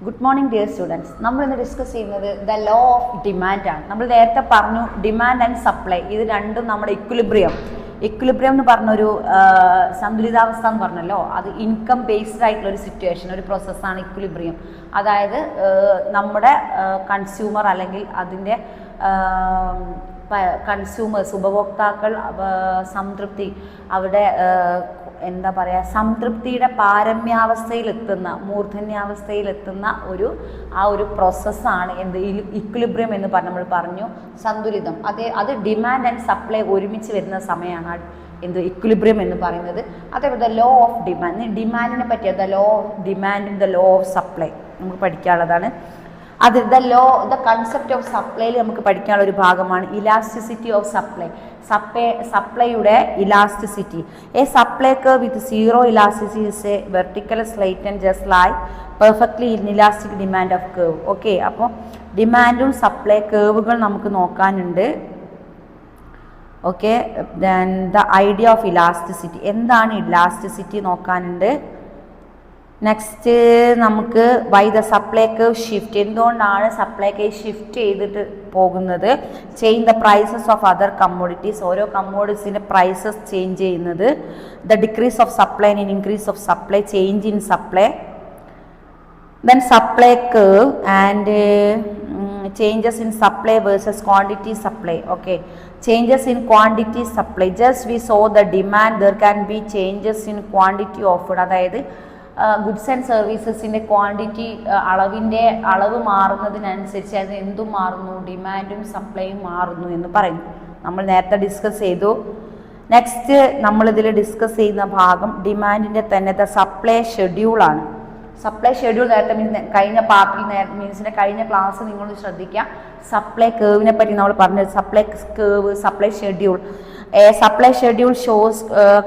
Good morning dear students. നമ്മൾ ഇന്ന് discuss ചെയ്യുന്നത് ദ ലോ ഓഫ് ഡിമാൻഡ് ആണ്. നമ്മൾ നേരത്തെ പറഞ്ഞു ഡിമാൻഡ് ആൻഡ് സപ്ലൈ ഇത് രണ്ടും നമ്മുടെ ഇക്വിലിബ്രിയം എന്ന് പറഞ്ഞൊരു സന്തുലിതാവസ്ഥ എന്ന് പറഞ്ഞല്ലോ, അത് ഇൻകം ബേസ്ഡ് ആയിട്ടുള്ള ഒരു സിറ്റുവേഷൻ, ഒരു പ്രോസസ്സാണ് ഇക്വിലിബ്രിയം. അതായത് നമ്മുടെ കൺസ്യൂമർ അല്ലെങ്കിൽ അതിൻ്റെ കൺസ്യൂമേഴ്സ് ഉപഭോക്താക്കൾ സംതൃപ്തി, അവിടെ എന്താ പറയുക, സംതൃപ്തിയുടെ പാരമ്യാവസ്ഥയിലെത്തുന്ന മൂർധന്യാവസ്ഥയിലെത്തുന്ന ഒരു പ്രോസസ്സാണ് എന്ത് ഇക്വിലിബ്രിയം എന്ന് നമ്മൾ പറഞ്ഞു, സന്തുലിതം. അത് ഡിമാൻഡ് ആൻഡ് സപ്ലൈ ഒരുമിച്ച് വരുന്ന സമയമാണ് എന്ത് ഇക്വിലിബ്രിയം എന്ന് പറയുന്നത്. അതേപോലെ ദ ലോ ഓഫ് ഡിമാൻഡ്, ഡിമാൻഡിനെ പറ്റിയ ദ ലോ ഓഫ് ഡിമാൻഡും ദ ലോ ഓഫ് സപ്ലൈ നമുക്ക് പഠിക്കാനുള്ളതാണ്. അത് ദ കൺസെപ്റ്റ് ഓഫ് സപ്ലൈയിൽ നമുക്ക് പഠിക്കാനുള്ള ഒരു ഭാഗമാണ് ഇലാസ്റ്റിസിറ്റി ഓഫ് സപ്ലൈ. സപ്ലൈയുടെ elasticity. A supply curve with zero elasticity is a vertical slight and just like perfectly inelastic demand of curve. Okay, അപ്പോൾ ഡിമാൻഡും സപ്ലൈ കർവുകൾ നമുക്ക് നോക്കാനുണ്ട്. Okay, then the idea of elasticity, എന്താണ് ഇലാസ്റ്റിസിറ്റി നോക്കാനുണ്ട്. Next നമുക്ക് why the supply curve shift, എന്തുകൊണ്ടാണ് supply curve shift ചെയ്തിട്ട് പോകുന്നത്. Change the prices of other commodities, ഓരോ കമ്മോഡിറ്റീസിൻ്റെ പ്രൈസസ് ചേഞ്ച് ചെയ്യുന്നത്. The decrease of supply and increase of supply, change in supply. Then supply curve and changes in supply versus quantity supply. Okay, changes in quantity supply, just we saw the demand, there can be changes in quantity offered. അതായത് goods and സർവീസസിൻ്റെ quantity അളവ് മാറുന്നതിനനുസരിച്ച് അത് എന്തും മാറുന്നു, ഡിമാൻഡും സപ്ലൈയും മാറുന്നു എന്ന് പറയുന്നു. നമ്മൾ നേരത്തെ ഡിസ്കസ് ചെയ്തു. നെക്സ്റ്റ് നമ്മളിതിൽ ഡിസ്കസ് ചെയ്യുന്ന ഭാഗം ഡിമാൻഡിൻ്റെ തന്നെ ദ സപ്ലൈ ഷെഡ്യൂളാണ്. സപ്ലൈ ഷെഡ്യൂൾ നേരത്തെ കഴിഞ്ഞ പാർട്ടിൽ കഴിഞ്ഞ ക്ലാസ് നിങ്ങൾ ശ്രദ്ധിക്കുക. സപ്ലൈ കേവിനെ പറ്റി നമ്മൾ പറഞ്ഞത്, supply curve, supply schedule. A supply schedule shows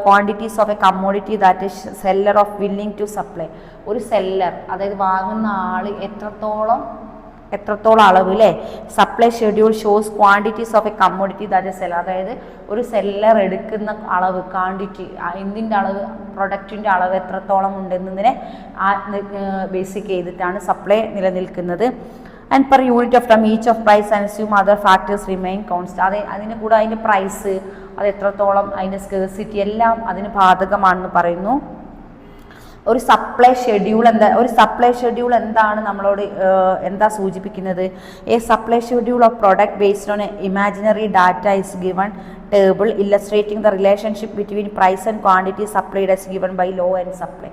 quantities of a commodity that is seller of willing to supply. ഒരു സെല്ലർ, അതായത് വാങ്ങുന്ന ആൾ എത്രത്തോളം അളവ് അല്ലേ. Supply schedule shows quantities of A commodity that is seller, അതായത് ഒരു സെല്ലർ എടുക്കുന്ന അളവ്, ക്വാണ്ടിറ്റി, എന്തിൻ്റെ അളവ്, പ്രൊഡക്റ്റിൻ്റെ അളവ് എത്രത്തോളം ഉണ്ടെന്നതിനെ ബേസിക് ചെയ്തിട്ടാണ് സപ്ലൈ നിലനിൽക്കുന്നത്. And per unit of time each of price and assume other factors remain constant. അതിന് കൂടെ അതിൻ്റെ പ്രൈസ്, അത് എത്രത്തോളം, അതിൻ്റെ സ്കേഴ്സിറ്റി എല്ലാം അതിന് ബാധകമാണെന്ന് പറയുന്നു. ഒരു സപ്ലൈ ഷെഡ്യൂൾ എന്താണ് നമ്മളോട് എന്താ സൂചിപ്പിക്കുന്നത്. A supply schedule of product based on imaginary data is given table illustrating the relationship between price and quantity supplied is given by law and supply.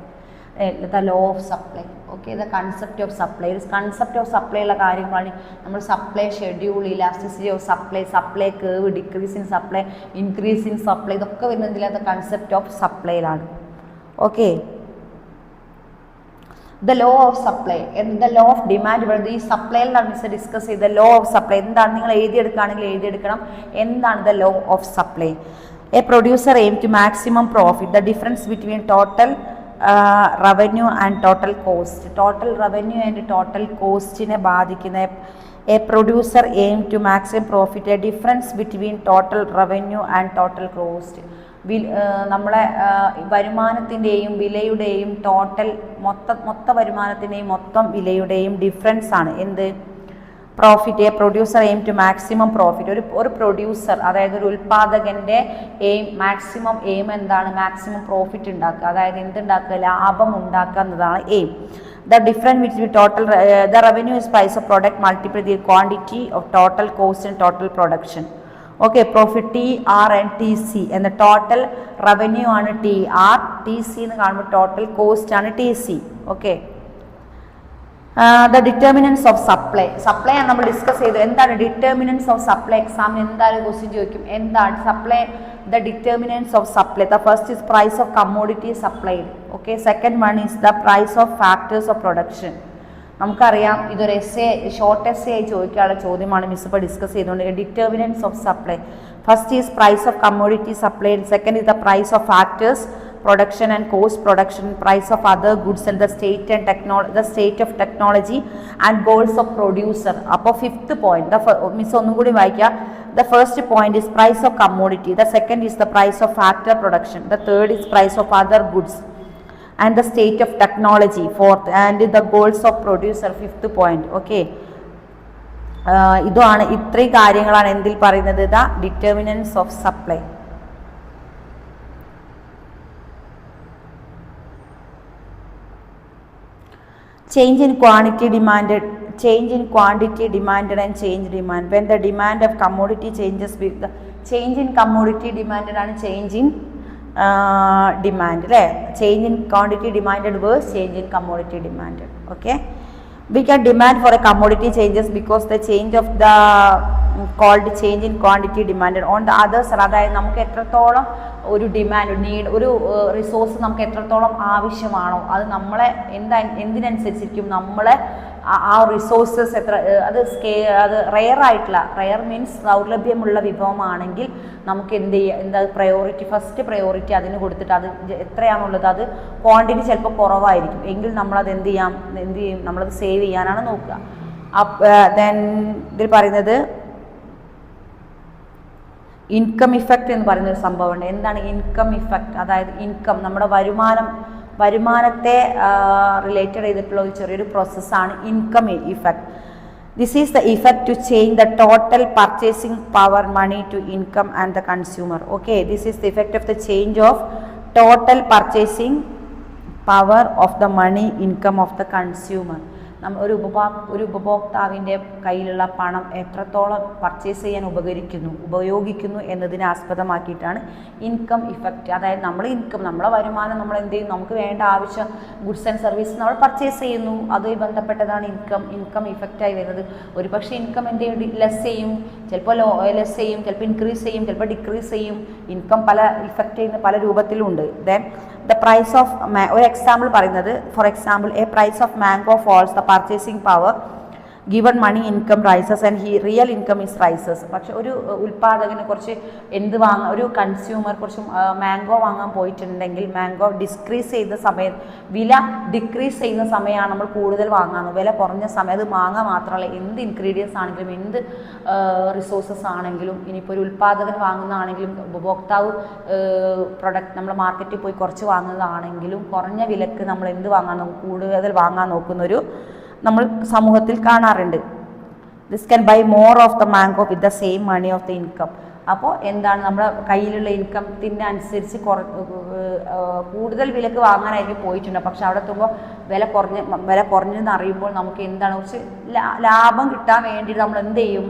The law of supply. Okay, the concept of supply. ഒരു concept of supply ഉള്ള കാര്യങ്ങളാണ് നമ്മൾ supply schedule, elasticity of supply curve, decrease in supply, increase in supply, ഇതൊക്കെ വരുന്നതിൽ the concept of സപ്ലൈയിലാണ്. Okay, the law of supply, the law of demand. ഇവിടെ ഈ സപ്ലൈയിലാണ് മിസ് ഡിസ്കസ് ചെയ്ത്. ലോ ഓഫ് സപ്ലൈ എന്താണ്, നിങ്ങൾ എഴുതിയെടുക്കണം എന്താണ് the law of supply. A producer aim to maximum profit, the difference between total revenue and total cost. Total revenue and total കോസ്റ്റിനെ ബാധിക്കുന്ന a producer aim to maximum profit, a difference between total revenue and total cost. നമ്മളെ വരുമാനത്തിൻ്റെയും വിലയുടെയും മൊത്ത വരുമാനത്തിൻ്റെയും മൊത്തം വിലയുടെയും difference ആണ് എന്ത്, profit. A producer aim to maximum profit. ഒരു producer, അതായത് ഒരു ഉൽപ്പാദകൻ്റെ മാക്സിമം എയിം എന്താണ്, മാക്സിമം പ്രോഫിറ്റ് ഉണ്ടാക്കുക, അതായത് എന്തുണ്ടാക്കുക, ലാഭം ഉണ്ടാക്കുക എന്നതാണ് aim. The difference between total the revenue is price of product multiply the quantity of total cost and total production. Okay, profit T R and T C എന്ന total revenue ആണ് T R, T C എന്ന് കാണുമ്പോൾ total cost ആണ് T C. Okay, the determinants of supply ആണ് നമ്മൾ discuss ചെയ്തത്. എന്താണ് determinants of supply? എക്സാമിന് എന്തായാലും ക്വസ്റ്റ്യൻ ചോദിക്കും. എന്താണ് supply? The determinants of supply. The first is price of commodity supplied. Okay, second one is the price of factors of production. നമുക്കറിയാം ഇതൊരു ഷോർട്ട് എസ്സേ ആയി ചോദിക്കാനുള്ള ചോദ്യമാണ് മിസ് ഇപ്പോൾ ഡിസ്കസ് ചെയ്തുകൊണ്ട്. Determinants of supply, first is price of commodity supplied, second is the price of factors production and post production, price of other goods and the state of technology and goals of producer. അപ്പോൾ fifth point, miss ഒന്നും കൂടി വായിക്കുക. The first point is price of commodity, the second is the price of factor production, the third is price of other goods, and the state of technology, fourth, and the goals of producer, fifth point. Okay, ഇതാണ് ഇത്രയും കാര്യങ്ങളാണ് എന്തിൽ പറയുന്നത്, the determinants of supply. Change in quantity demanded, change in quantity demanded and change demand. When the demand of commodity changes with the change in commodity demanded and change in demand, right? Change in quantity demanded versus change in commodity demanded. Okay, we can demand for a commodity changes because the change of the called change in quantity demanded. On the other side, അതായത് നമുക്ക് എത്രത്തോളം ഒരു demand need, ഒരു resource നമുക്ക് എത്രത്തോളം ആവശ്യമാണോ അത് നമ്മളെ എന്തിനനുസരിച്ചിരിക്കും നമ്മളെ ആ റിസോഴ്സസ് എത്ര അത് റെയർ ആയിട്ടുള്ള, റെയർ മീൻസ് ദൗർലഭ്യമുള്ള വിഭവമാണെങ്കിൽ നമുക്ക് എന്ത് ചെയ്യുക, എന്താ പ്രയോറിറ്റി, ഫസ്റ്റ് പ്രയോറിറ്റി അതിന് കൊടുത്തിട്ട് അത് എത്രയാണുള്ളത് അത് ക്വാണ്ടിറ്റി ചിലപ്പോൾ കുറവായിരിക്കും എങ്കിൽ നമ്മളത് എന്ത് ചെയ്യും നമ്മളത് സേവ് ചെയ്യാനാണ് നോക്കുക. ദെൻ ഇതിൽ പറയുന്നത് ഇൻകം ഇഫക്റ്റ് എന്ന് പറയുന്നൊരു സംഭവമുണ്ട്. എന്താണ് ഇൻകം ഇഫക്റ്റ്? അതായത് ഇൻകം, നമ്മുടെ വരുമാനത്തെ റിലേറ്റഡ് ചെയ്തിട്ടുള്ള ഒരു ചെറിയൊരു പ്രോസസ്സാണ് income effect. This is the effect to change the total purchasing power money to income and the consumer. Okay, this is the effect of the change of total purchasing power of the money income of the consumer. ഒരു ഉപഭോക്താവിൻ്റെ കയ്യിലുള്ള പണം എത്രത്തോളം purchase ചെയ്യാൻ ഉപയോഗിക്കുന്നു എന്നതിനെ ആസ്പദമാക്കിയിട്ടാണ് income effect. അതായത് നമ്മളെ വരുമാനം നമ്മൾ എന്ത് ചെയ്യും, നമുക്ക് വേണ്ട ആവശ്യം ഗുഡ്സ് ആൻഡ് സർവീസ് നമ്മൾ പർച്ചേസ് ചെയ്യുന്നു, അതുമായി ബന്ധപ്പെട്ടതാണ് ഇൻകം ഇഫക്റ്റായി വരുന്നത്. ഒരു പക്ഷേ ഇൻകം എന്ത് ചെയ്യും, ലെസ് ചെയ്യും, ചിലപ്പോൾ ലെസ് ചെയ്യും, ചിലപ്പോൾ ഇൻക്രീസ് ചെയ്യും, ചിലപ്പോൾ ഡിക്രീസ് ചെയ്യും. ഇൻകം പല ഇഫക്റ്റ് ചെയ്യുന്ന പല രൂപത്തിലുണ്ട്. ദെൻ ദ പ്രൈസ് ഓഫ്, ഒരു എക്സാമ്പിൾ പറയുന്നത്, for example a price of mango falls, the purchasing power given money income rises and real income is rises. പക്ഷെ ഒരു ഉൽപ്പാദകന് കുറച്ച് ഒരു കൺസ്യൂമർ കുറച്ച് മാംഗോ വാങ്ങാൻ പോയിട്ടുണ്ടെങ്കിൽ മാംഗോ ഡിക്രീസ് ചെയ്യുന്ന സമയം, വില ഡിക്രീസ് ചെയ്യുന്ന സമയമാണ് നമ്മൾ കൂടുതൽ വാങ്ങാൻ, വില കുറഞ്ഞ സമയം. അത് മാങ്ങ മാത്രമല്ല, എന്ത് ഇൻഗ്രീഡിയൻസ് ആണെങ്കിലും എന്ത് റിസോഴ്സസ് ആണെങ്കിലും, ഇനിയിപ്പോൾ ഒരു ഉൽപ്പാദകൻ വാങ്ങുന്നതാണെങ്കിലും ഉപഭോക്താവ് പ്രൊഡക്റ്റ് നമ്മൾ മാർക്കറ്റിൽ പോയി കുറച്ച് വാങ്ങുന്നതാണെങ്കിലും കുറഞ്ഞ വിലക്ക് നമ്മൾ എന്ത് കൂടുതൽ വാങ്ങാൻ നോക്കുന്നൊരു നമ്മൾ സമൂഹത്തിൽ കാണാറുണ്ട്. This can buy more of the mango with the same money of the income. അപ്പോൾ എന്താണ്, നമ്മുടെ കയ്യിലുള്ള ഇൻകത്തിൻ്റെ അനുസരിച്ച് കൂടുതൽ വിലക്ക് വാങ്ങാനായിരിക്കും പോയിട്ടുണ്ട്. പക്ഷെ അവിടെ എത്തുമ്പോൾ വില കുറഞ്ഞെന്ന് അറിയുമ്പോൾ നമുക്ക് എന്താണ് കുറച്ച് ലാഭം കിട്ടാൻ വേണ്ടിയിട്ട് നമ്മൾ എന്ത് ചെയ്യും,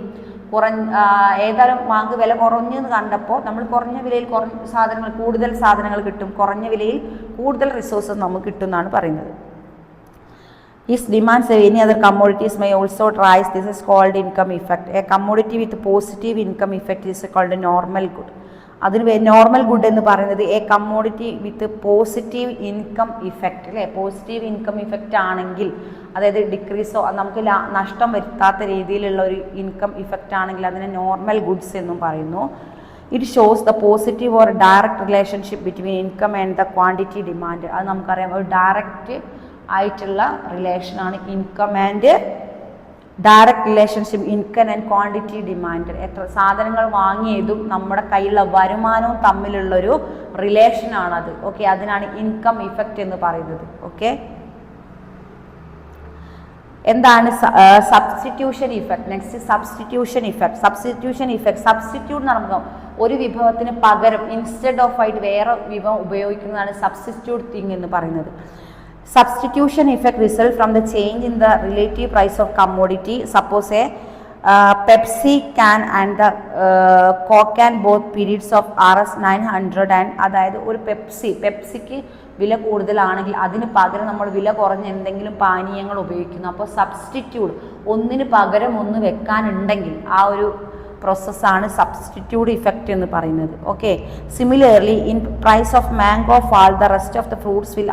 ഏതായാലും വില കുറഞ്ഞെന്ന് കണ്ടപ്പോൾ നമ്മൾ കുറഞ്ഞ വിലയിൽ കൂടുതൽ സാധനങ്ങൾ കിട്ടും, കുറഞ്ഞ വിലയിൽ കൂടുതൽ റിസോഴ്സസ് നമുക്ക് കിട്ടും എന്നാണ് പറയുന്നത്. If demands of any other commodities may also rise, this is called income effect. A commodity with positive income effect is called a normal good. അതിന് നോർമൽ ഗുഡ് എന്ന് പറയുന്നത് A commodity with positive income effect, അല്ലേ? Positive income effect ആണെങ്കിൽ, അതായത് ഡിക്രീസോ നമുക്ക് നഷ്ടം വരുത്താത്ത രീതിയിലുള്ള ഒരു ഇൻകം ഇഫക്റ്റ് ആണെങ്കിൽ അതിനെ നോർമൽ ഗുഡ്സ് എന്നും പറയുന്നു. It shows the positive or direct relationship between income and the quantity demand. അത് നമുക്കറിയാം, ഒരു ഡയറക്റ്റ് ആയിട്ടുള്ള റിലേഷനാണ് income and direct relationship, income and quantity demand. എത്ര സാധനങ്ങൾ വാങ്ങിയതും നമ്മുടെ കയ്യിലുള്ള വരുമാനവും തമ്മിലുള്ളൊരു റിലേഷനാണത്. ഓക്കെ, അതിനാണ് ഇൻകം ഇഫക്റ്റ് എന്ന് പറയുന്നത്. ഓക്കെ, എന്താണ് substitution effect? Next substitution effect. Substitute എന്ന് പറയുമ്പോൾ ഒരു വിഭവത്തിന് പകരം ഇൻസ്റ്റെഡ് ഓഫ് ആയിട്ട് വേറെ വിഭവം ഉപയോഗിക്കുന്നതാണ് സബ്സ്റ്റിറ്റ്യൂട്ട് തിങ് എന്ന് പറയുന്നത്. Substitution effect result from the change in the relative price of commodity. Suppose a Pepsi can and the Coke can both periods of Rs 900 and അതായത് ഒരു പെപ്സിക്ക് വില കൂടുതലാണെങ്കിൽ അതിന് പകരം നമ്മൾ വില കുറഞ്ഞ എന്തെങ്കിലും പാനീയങ്ങൾ ഉപയോഗിക്കുന്നു. അപ്പോൾ സബ്സ്റ്റിറ്റ്യൂട്ട്, ഒന്നിന് പകരം ഒന്ന് വെക്കാനുണ്ടെങ്കിൽ ആ ഒരു പ്രോസസ്സാണ് സബ്സ്റ്റിറ്റ്യൂട്ട് ഇഫക്റ്റ് എന്ന് പറയുന്നത്. Okay, similarly in price of mango fall the rest of the fruits will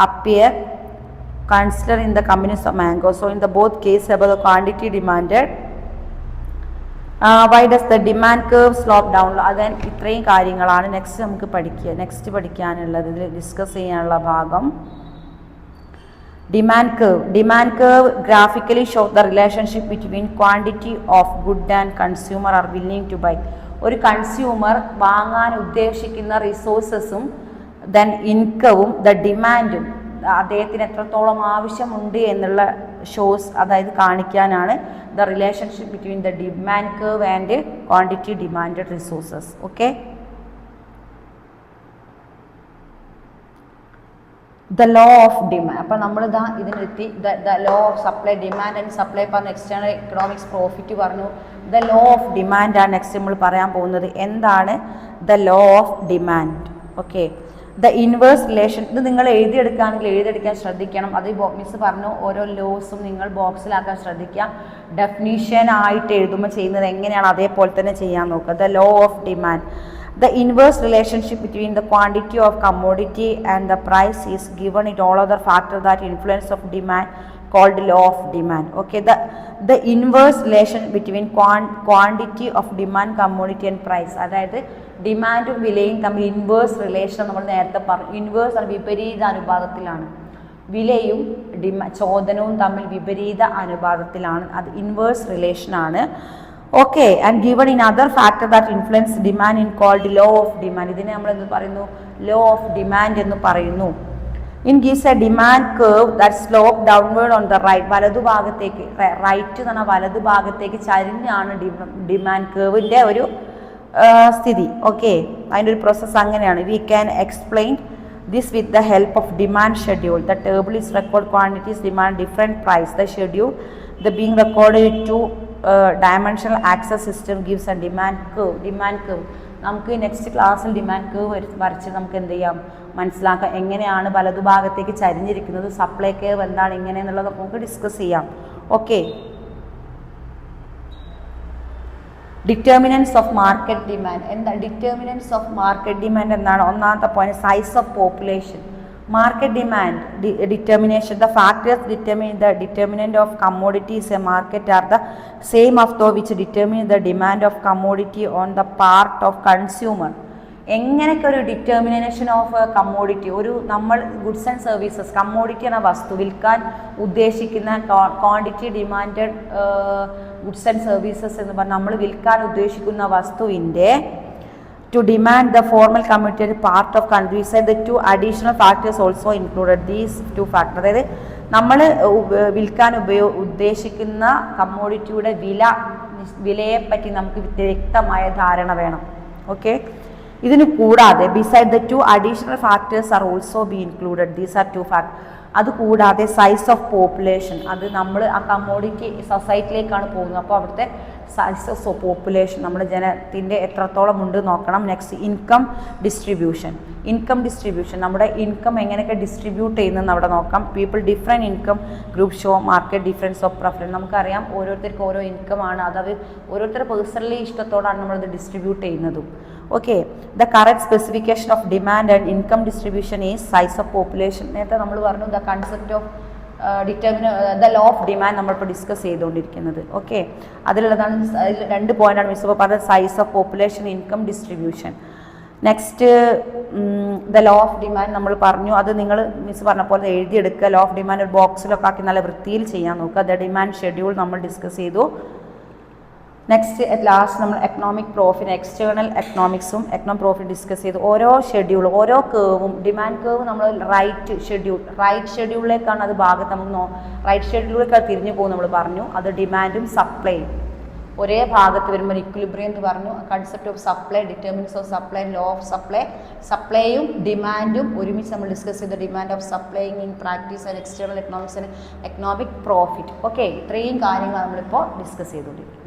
appear consider in the combination of mango. So in the both case about the quantity demanded, why does the demand curve slope down? Then ഇത്രയും കാര്യങ്ങളാണ് നമുക്ക് പഠിക്കാനുള്ളത്, ഇതിൽ discuss ചെയ്യാനുള്ള ഭാഗം. Demand curve graphically shows the relationship between quantity of good and consumer are willing to buy. ഒരു consumer വാങ്ങാൻ ഉദ്ദേശിക്കുന്ന റിസോഴ്സസും ദെൻ ഇൻകവും ദ ഡിമാൻഡും അദ്ദേഹത്തിന് എത്രത്തോളം ആവശ്യമുണ്ട് എന്നുള്ള ഷോസ്, അതായത് കാണിക്കാനാണ് the relationship between the demand curve and quantity demanded resources. Okay, the law of demand. അപ്പം നമ്മളിതാ ഇതിനെത്തി the law of supply, demand and supply പറഞ്ഞു, എക്സ്റ്റേണൽ എക്കണോമിക്സ് പ്രോഫിറ്റ് പറഞ്ഞു. ദ ലോ ഓഫ് ഡിമാൻഡ് ആണ് നെക്സ്റ്റ് നമ്മൾ പറയാൻ പോകുന്നത്. എന്താണ് the law of demand? Okay, the inverse relation. ഇത് നിങ്ങൾ എഴുതിയെടുക്കുകയാണെങ്കിൽ എഴുതിയെടുക്കാൻ ശ്രദ്ധിക്കണം. അത് മിസ് പറഞ്ഞു, ഓരോ ലോസും നിങ്ങൾ ബോക്സിലാക്കാൻ ശ്രദ്ധിക്കുക. ഡെഫിനിഷൻ ആയിട്ട് എഴുതുമ്പോൾ ചെയ്യുന്നത് എങ്ങനെയാണ് അതേപോലെ തന്നെ ചെയ്യാൻ നോക്കുക. The law of demand. The inverse relationship between the quantity of commodity and the price is given in all other factors that influence of demand called law of demand. Okay, the inverse relation between quantity of demand, commodity and price. അതായത് ഡിമാൻഡും വിലയും തമ്മിൽ inverse relation നമ്മൾ നേരത്തെ പറഞ്ഞു. Inverse ആണ് വിപരീത അനുപാതത്തിലാണ്. വിലയും ചോദനവും തമ്മിൽ വിപരീത അനുപാതത്തിലാണ്. അത് ഇൻവേഴ്സ് റിലേഷൻ ആണ്. Okay, and given in other factor that influence demand in called law of demand. ഇതിനെ നമ്മൾ എന്ത് പറയുന്നു? ലോ ഓഫ് ഡിമാൻഡ് എന്ന് പറയുന്നു. In gives a demand curve that slope downward on the right. വലതുഭാഗത്തേക്ക്, റൈറ്റ് എന്ന് പറഞ്ഞാൽ വലതുഭാഗത്തേക്ക് ചരിഞ്ഞാണ് ഡിമാൻഡ് കർവിൻ്റെ ഒരു സ്ഥിതി. ഓക്കെ, അതിൻ്റെ ഒരു പ്രോസസ്സ് അങ്ങനെയാണ്. We can explain this with the help of demand schedule. The table is record quantities, demand, different price. The schedule, the being recorded to dimensional access system gives a demand curve. Demand curve നമുക്ക് next ക്ലാസ്സിൽ demand curve വരച്ച് നമുക്ക് എന്ത് ചെയ്യാം, മനസ്സിലാക്കാം എങ്ങനെയാണ് വലതുഭാഗത്തേക്ക് ചരിഞ്ഞിരിക്കുന്നത്, supply curve എന്താണ്, ഇങ്ങനെയെന്നുള്ളത് നമുക്ക് ഡിസ്കസ് ചെയ്യാം. Okay, determinants of market demand. എന്താ ഡിറ്റർമിനൻസ് ഓഫ് മാർക്കറ്റ് ഡിമാൻഡ് എന്താണ്? ഒന്നാമത്തെ point size of population. Market demand determination. The factors determine the determinant of commodities a market are the same of those which determine the demand of commodity on the part of consumer. എങ്ങനെയൊക്കെ ഒരു determination of commodity, ഒരു നമ്മൾ goods and services, commodity എന്ന വസ്തു വിൽക്കാൻ ഉദ്ദേശിക്കുന്ന quantity demanded goods and services എന്ന് പറഞ്ഞാൽ നമ്മൾ വിൽക്കാൻ ഉദ്ദേശിക്കുന്ന വസ്തുവിൻ്റെ to demand the formal committed part of country. We said the two additional factors also included. These two factors, അതായത് നമ്മൾ വിൽക്കാൻ ഉദ്ദേശിക്കുന്ന കമ്മോഡിറ്റിയുടെ വിലയെപ്പറ്റി നമുക്ക് വ്യക്തമായ ധാരണ വേണം. ഓക്കെ, ഇതിന് കൂടാതെ beside the two additional factors are also be included. These are two factor. അതുകൂടാതെ സൈസ് ഓഫ് പോപ്പുലേഷൻ, അത് നമ്മൾ ആ കമ്മോഡിറ്റി സൊസൈറ്റിയിലേക്കാണ് പോകുന്നത്, അപ്പോൾ അവിടുത്തെ സൈസ് ഓഫ് പോപ്പുലേഷൻ, നമ്മുടെ ജനത്തിൻ്റെ എത്രത്തോളം ഉണ്ട് നോക്കണം. Next income distribution. Income distribution, നമ്മുടെ ഇൻകം എങ്ങനെയൊക്കെ ഡിസ്ട്രിബ്യൂട്ട് ചെയ്യുന്നതെന്ന് അവിടെ നോക്കാം. People different income group show market difference of preference. നമുക്കറിയാം ഓരോരുത്തർക്ക് ഓരോ ഇൻകമാണ്, അത് ഓരോരുത്തരുടെ പേഴ്സണലി ഇഷ്ടത്തോടാണ് നമ്മളത് ഡിസ്ട്രിബ്യൂട്ട് ചെയ്യുന്നതും. Okay, the correct specification of demand and income distribution is size of population. നേരത്തെ നമ്മൾ പറഞ്ഞു the concept of the law of demand നമ്മളിപ്പോൾ ഡിസ്കസ് ചെയ്തുകൊണ്ടിരിക്കുന്നത്. ഓക്കെ, അതിലുള്ളതാണ് രണ്ട് പോയിന്റാണ് മിസ് ഇപ്പോൾ പറഞ്ഞത്, size of population, income distribution. Next the law of demand നമ്മൾ പറഞ്ഞു, അത് നിങ്ങൾ മിസ് പറഞ്ഞ പോലെ എഴുതിയെടുക്കുക. ലോ ഓഫ് ഡിമാൻഡ് ഒരു ബോക്സിലൊക്കെ ആക്കി നല്ല വൃത്തിയിൽ ചെയ്യാൻ നോക്കുക. ദ ഡിമാൻഡ് ഷെഡ്യൂൾ നമ്മൾ ഡിസ്കസ് ചെയ്തു. നെക്സ്റ്റ് ലാസ്റ്റ് നമ്മൾ എക്കണോമിക് പ്രോഫിറ്റ്, എക്സ്റ്റേണൽ എക്കണോമിക്സും എക്കണോമിക് പ്രോഫിറ്റ് ഡിസ്കസ് ചെയ്തു. ഓരോ ഷെഡ്യൂൾ, ഓരോ കേവും, ഡിമാൻഡ് കേവ് നമ്മൾ റൈറ്റ് ഷെഡ്യൂളിലേക്കാണ് അത് ഭാഗത്ത് നമുക്ക് റൈറ്റ് ഷെഡ്യൂളിലേക്കാണ് തിരിഞ്ഞു പോകും നമ്മൾ പറഞ്ഞു. അത് ഡിമാൻഡും സപ്ലൈയും ഒരേ ഭാഗത്ത് വരുമ്പോൾ ഇക്വിലിബ്രിയം എന്ന് പറഞ്ഞു. Concept of supply, determinants of supply, law of supply. സപ്ലൈയും ഡിമാൻഡും ഒരുമിച്ച് നമ്മൾ ഡിസ്കസ് ചെയ്ത demand of supplying in practice and external economics and economic profit. Okay, ഇത്രയും കാര്യങ്ങൾ നമ്മളിപ്പോൾ ഡിസ്കസ് ചെയ്തുകൊണ്ടിരിക്കുന്നത്.